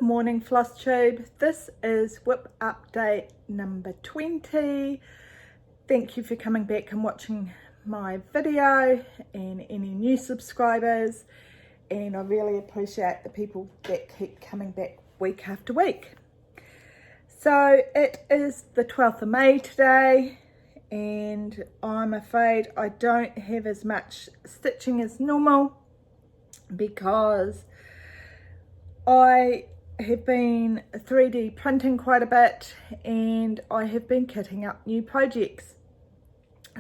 morning, Flosstube. This is whip update number 20. Thank you for coming back and watching my video and any new subscribers, and I really appreciate the people that keep coming back week after week. So it is the 12th of May today, and I'm afraid I don't have as much stitching as normal because I have been 3D printing quite a bit and I have been kitting up new projects.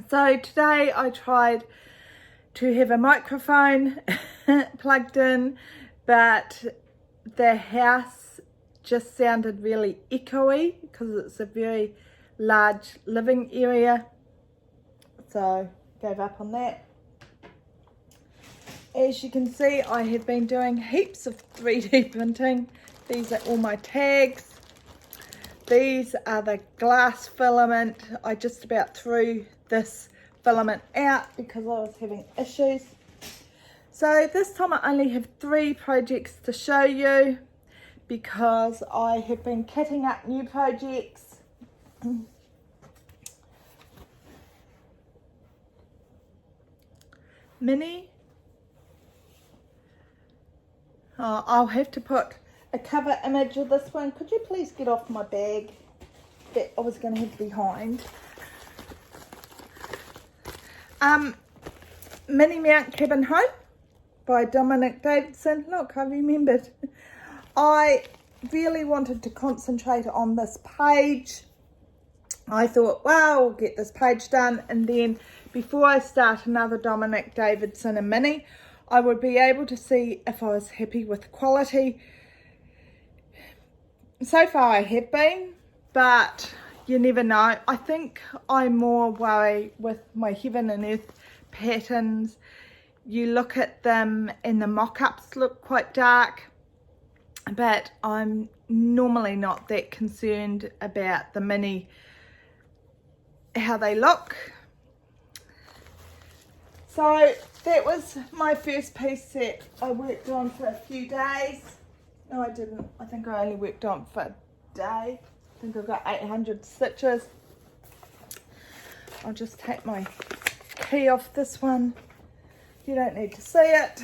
So today I tried to have a microphone plugged in, but the house just sounded really echoey because it's a very large living area, so gave up on that. As you can see, I have been doing heaps of 3D printing. These are all my tags. These are the glass filament. I just about threw this filament out because I was having issues. So this time I only have 3 projects to show you because I have been kitting up new projects. Mini. Oh, I'll have to put a cover image of this one. Could you please get off my bag that I was going to have behind? Mini Mount Cabin Home by Dominic Davidson. Look, I remembered. I really wanted to concentrate on this page. I thought, well, I'll get this page done, and then before I start another Dominic Davidson and Mini, I would be able to see if I was happy with the quality. So far I have been, but you never know. I think I'm more worried with my heaven and earth patterns. You look at them and the mock-ups look quite dark, but I'm normally not that concerned about the mini, how they look. So that was my first piece that I worked on for a few days. No, I didn't. I think I only worked on for a day. I think I've got 800 stitches. I'll just take my key off this one. You don't need to see it.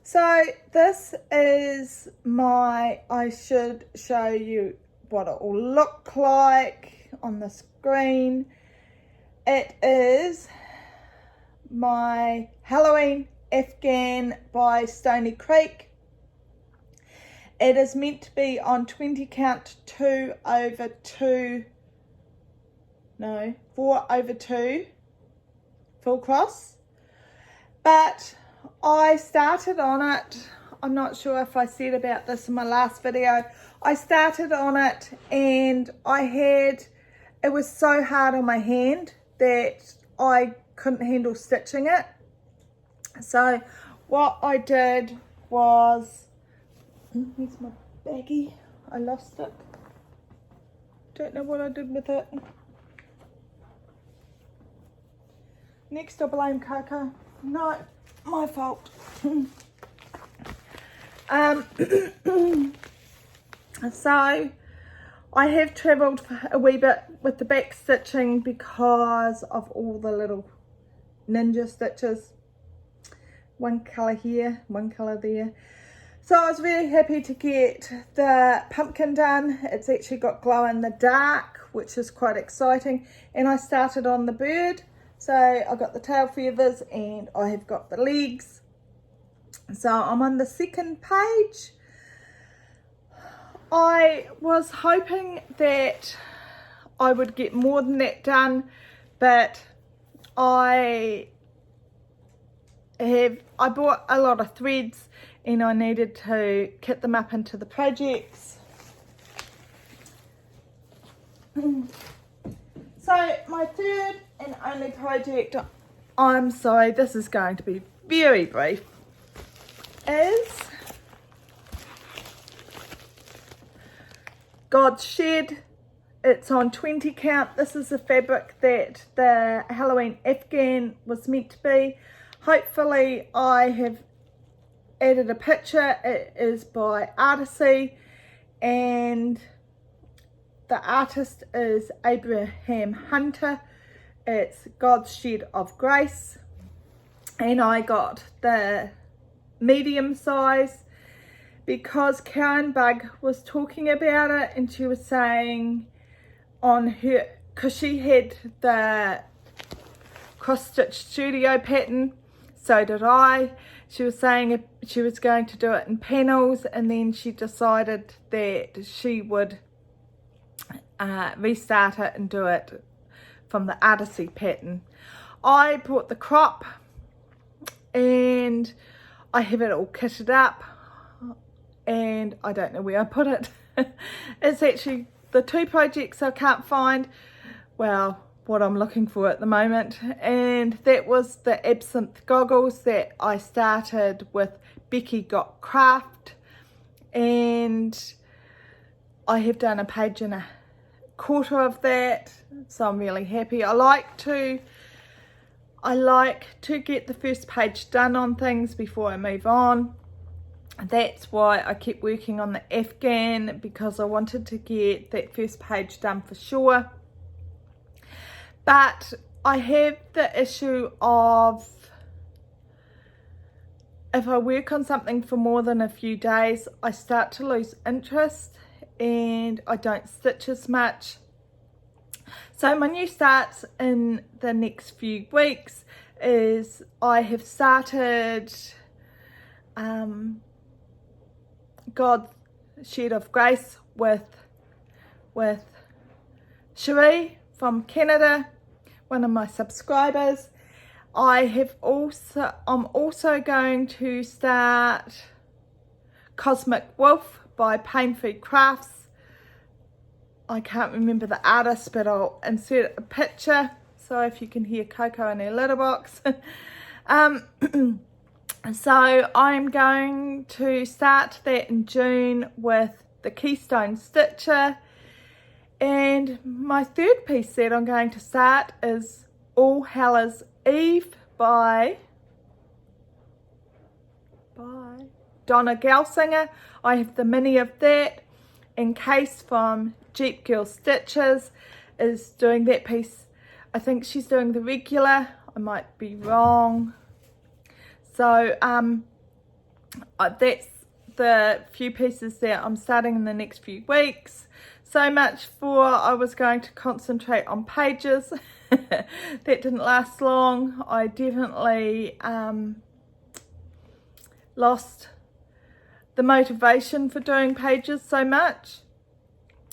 So this is I should show you what it will look like on the screen. It is my Halloween Afghan by Stony Creek. It is meant to be on 20 count 4/2 full cross, but I started on it. I'm not sure if I said about this in my last video. I started on it and it was so hard on my hand that I couldn't handle stitching it. So what I did was, here's my baggie, I lost it, don't know what I did with it. Next I blame Coco. No, my fault. So I have travelled a wee bit with the back stitching because of all the little ninja stitches. One colour here, one colour there. So I was very happy to get the pumpkin done. It's actually got glow in the dark, which is quite exciting. And I started on the bird. So I got the tail feathers and I have got the legs. So I'm on the second page. I was hoping that I would get more than that done, but I bought a lot of threads and I needed to kit them up into the projects. So my third and only project, I'm sorry, this is going to be very brief, is God's Shed. It's on 20 count. This is the fabric that the Halloween Afghan was meant to be. Hopefully I have added a picture. It is by Artisy, and the artist is Abraham Hunter. It's God's Shed of Grace, and I got the medium size because Karen Bug was talking about it, and she was saying on her, because she had the cross stitch studio pattern, so did I. She was saying she was going to do it in panels, and then she decided that she would restart it and do it from the Artisy pattern. I bought the crop and I have it all kitted up, and I don't know where I put it. It's actually the two projects I can't find, well, what I'm looking for at the moment, and that was the absinthe goggles that I started with Becky Got Craft, and I have done a page and a quarter of that, so I'm really happy. I like to get the first page done on things before I move on. That's why I kept working on the Afghan, because I wanted to get that first page done for sure. But I have the issue of, if I work on something for more than a few days, I start to lose interest and I don't stitch as much. So my new starts in the next few weeks is I have started God's Shed of Grace with Cherie from Canada, one of my subscribers. I'm also going to start Cosmic Wolf by Pain Free Crafts. I can't remember the artist, but I'll insert a picture so if you can hear Coco in her litter box. So I'm going to start that in June with the Keystone Stitcher, and my third piece that I'm going to start is All Hallows Eve by Donna Gelsinger. I have the mini of that, and Case from Jeep Girl Stitches is doing that piece. I think she's doing the regular, I might be wrong. So that's the few pieces that I'm starting in the next few weeks. So much for I was going to concentrate on pages. That didn't last long. I definitely lost the motivation for doing pages so much.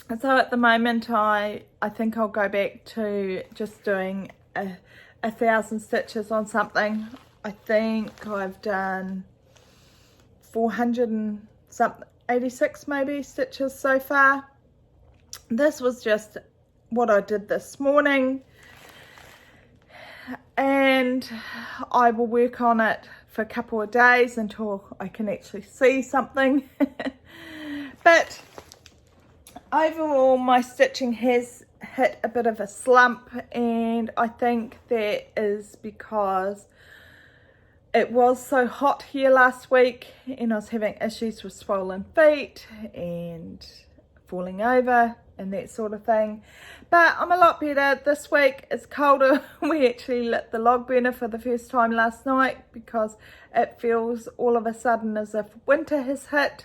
And so at the moment I think I'll go back to just doing 1,000 stitches on something. I think I've done 486 maybe stitches so far. This was just what I did this morning, and I will work on it for a couple of days until I can actually see something. But overall my stitching has hit a bit of a slump, and I think that is because it was so hot here last week and I was having issues with swollen feet and falling over and that sort of thing. But I'm a lot better this week. It's colder. We actually lit the log burner for the first time last night because it feels all of a sudden as if winter has hit.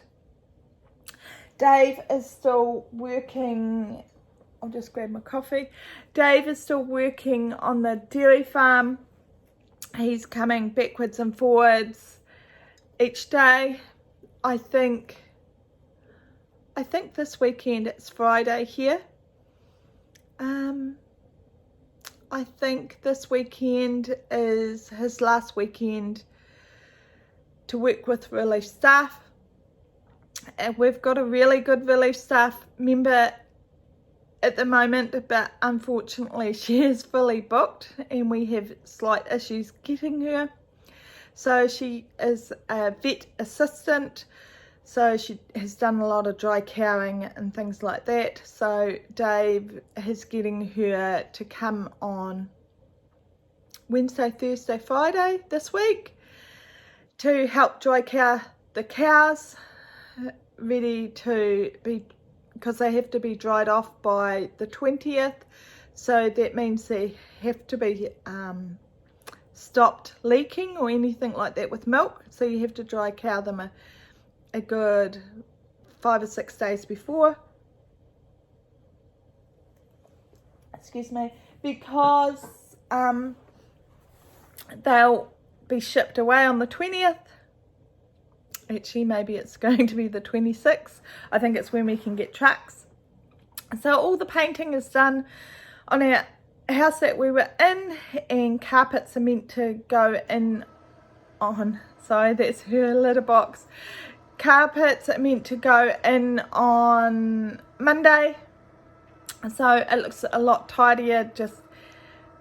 Dave is still working. I'll just grab my coffee. Dave is still working on the dairy farm. He's coming backwards and forwards each day. I think this weekend it's Friday here. I think this weekend is his last weekend to work with relief staff. And we've got a really good relief staff member at the moment, but unfortunately she is fully booked and we have slight issues getting her. So she is a vet assistant, so she has done a lot of dry cowing and things like that. So Dave is getting her to come on Wednesday, Thursday, Friday this week. to help dry cow the cows, ready to be, because they have to be dried off by the 20th. So that means they have to be stopped leaking or anything like that with milk. So you have to dry cow them a good 5 or 6 days before. Excuse me, because they'll be shipped away on the 20th. Actually, maybe it's going to be the 26th. I think it's when we can get trucks. So all the painting is done on our house that we were in, and carpets are meant to go in on, sorry, that's her litter box. Carpets are meant to go in on Monday. So it looks a lot tidier, just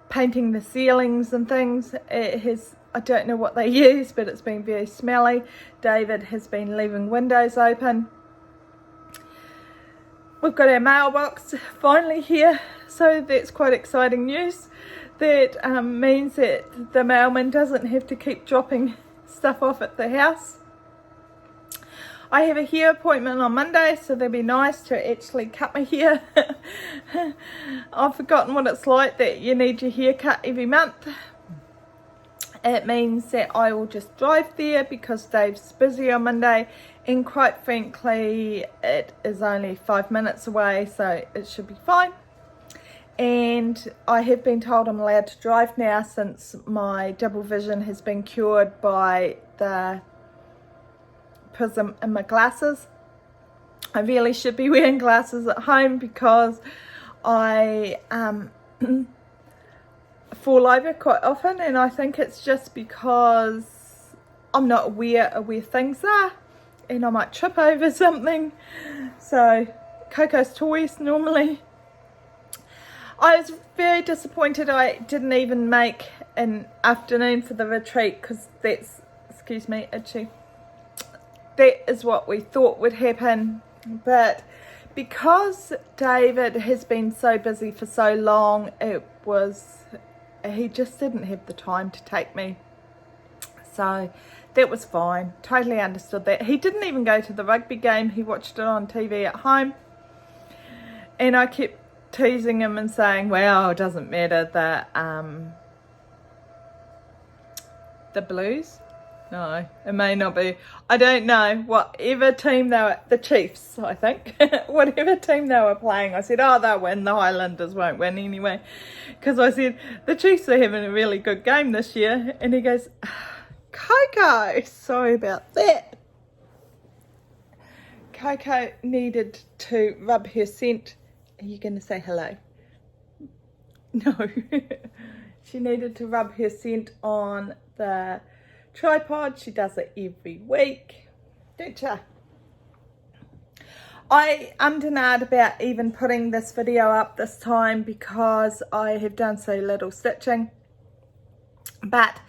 painting the ceilings and things. It has, I don't know what they use, but it's been very smelly. David has been leaving windows open. We've got our mailbox finally here, so that's quite exciting news. That means that the mailman doesn't have to keep dropping stuff off at the house. I have a hair appointment on Monday, so that'd be nice to actually cut my hair. I've forgotten what it's like that you need your hair cut every month. It means that I will just drive there because Dave's busy on Monday, and quite frankly it is only 5 minutes away, so it should be fine. And I have been told I'm allowed to drive now since my double vision has been cured by the prism in my glasses. I really should be wearing glasses at home because I fall over quite often, and I think it's just because I'm not aware of where things are and I might trip over something. So Coco's toys normally. I was very disappointed I didn't even make an afternoon for the retreat, because that's, excuse me, itchy, that is what we thought would happen. But because David has been so busy for so long, he just didn't have the time to take me. So that was fine. Totally understood that. He didn't even go to the rugby game. He watched it on TV at home. And I kept teasing him and saying, well, it doesn't matter, the Blues. No, it may not be. I don't know. Whatever team they were, the Chiefs, I think. Whatever team they were playing, I said, oh, they'll win. The Highlanders won't win anyway. Because I said, the Chiefs are having a really good game this year. And he goes, Coco, sorry about that. Coco needed to rub her scent. Are you going to say hello? No. She needed to rub her scent on the tripod. She does it every week, don't you? I denied about even putting this video up this time because I have done so little stitching, but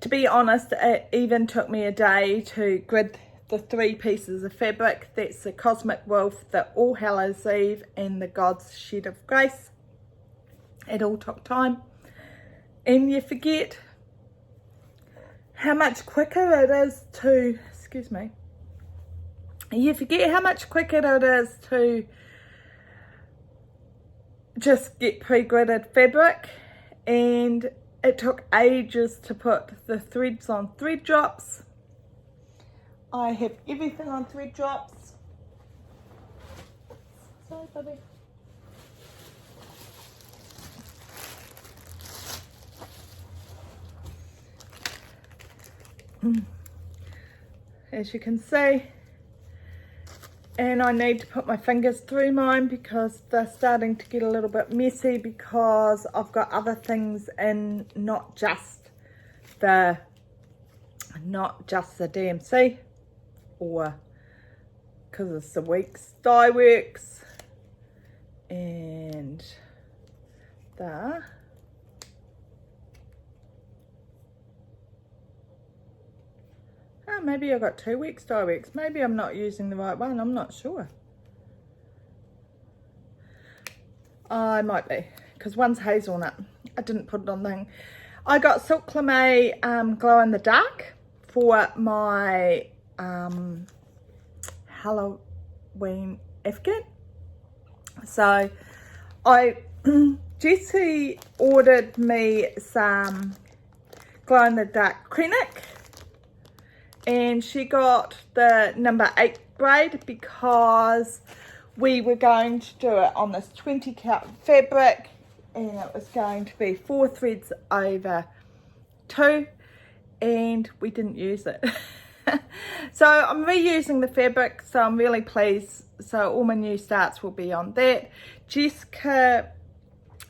to be honest, it even took me a day to grid the 3 pieces of fabric. That's the Cosmic Wolf, the All Hallows Eve, and the God's Shed of Grace. It all took time, and you forget how much quicker it is to, excuse me, you forget how much quicker it is to just get pre-gridded fabric. And it took ages to put the threads on thread drops. I have everything on thread drops. Sorry, buddy. As you can see, and I need to put my fingers through mine because they're starting to get a little bit messy, because I've got other things in, not just the DMC, or because it's the week's dye works, and the maybe I got 2 weeks dye works. Maybe I'm not using the right one. I'm not sure. I might be, because one's hazelnut. I didn't put it on the thing. I got Silk Lame Glow in the Dark for my Halloween Afghan. So Jessie ordered me some glow-in-the-dark Krennic, and she got the number 8 braid because we were going to do it on this 20 count fabric, and it was going to be 4 threads over 2, and we didn't use it. So I'm reusing the fabric, so I'm really pleased. So all my new starts will be on that. Jessica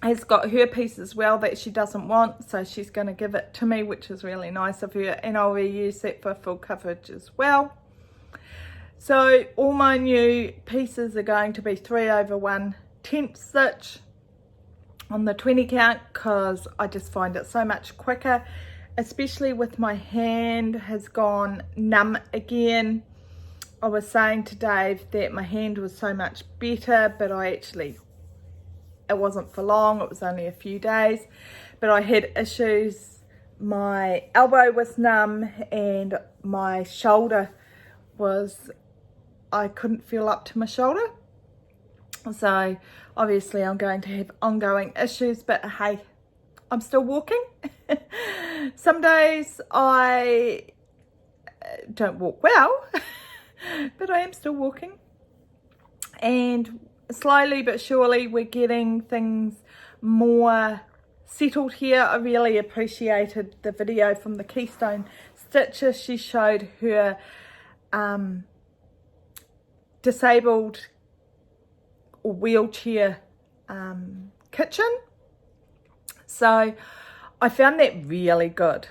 has got her piece as well that she doesn't want, so she's going to give it to me, which is really nice of her, and I'll reuse that for full coverage as well. So all my new pieces are going to be 3/1 10th stitch on the 20 count, because I just find it so much quicker, especially with my hand has gone numb again. I was saying to Dave that my hand was so much better, but it wasn't for long, it was only a few days, but I had issues. My elbow was numb and my shoulder was, I couldn't feel up to my shoulder. So obviously I'm going to have ongoing issues, but hey, I'm still walking. Some days I don't walk well, but I am still walking. And slowly but surely we're getting things more settled here. I really appreciated the video from the Keystone Stitcher. She showed her disabled or wheelchair kitchen. So I found that really good,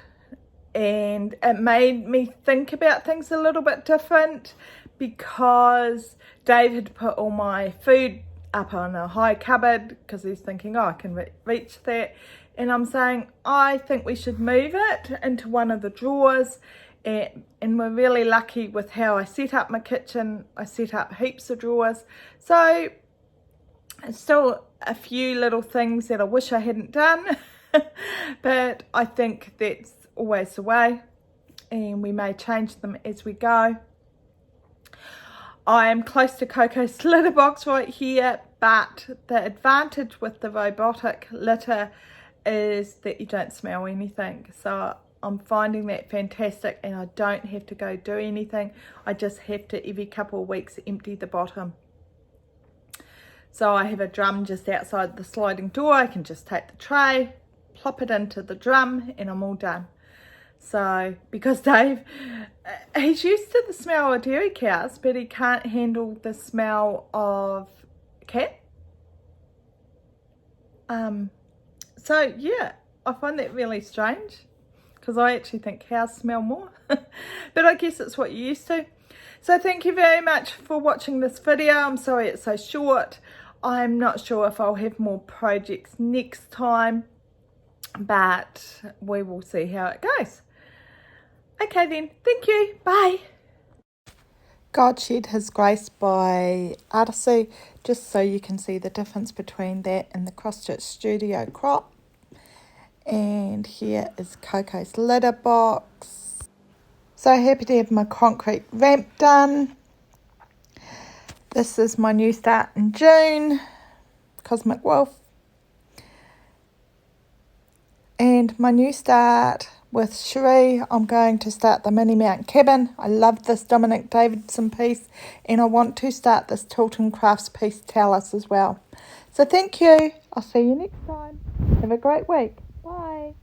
and it made me think about things a little bit different, because Dave had put all my food up on a high cupboard because he's thinking, oh, I can reach that, and I'm saying I think we should move it into one of the drawers, and we're really lucky with how I set up my kitchen. I set up heaps of drawers, so it's still a few little things that I wish I hadn't done, but I think that's always the way, and we may change them as we go. I am close to Coco's litter box right here, but the advantage with the robotic litter is that you don't smell anything. So I'm finding that fantastic, and I don't have to go do anything. I just have to every couple of weeks empty the bottom. So I have a drum just outside the sliding door. I can just take the tray, plop it into the drum, and I'm all done. So, because Dave, he's used to the smell of dairy cows, but he can't handle the smell of cat. So yeah, I find that really strange, because I actually think cows smell more. But I guess it's what you're used to. So thank you very much for watching this video. I'm sorry it's so short. I'm not sure if I'll have more projects next time, but we will see how it goes. Okay then, thank you, bye. God Shed His Grace by Artisu, just so you can see the difference between that and the Cross Stitch Studio crop. And here is Coco's litter box. So happy to have my concrete ramp done. This is my new start in June, Cosmic Wolf. And my new start with Cherie, I'm going to start the Mini Mountain Cabin. I love this Dominic Davidson piece, and I want to start this Tilton Crafts piece Talus as well. So thank you. I'll see you next time. Have a great week. Bye.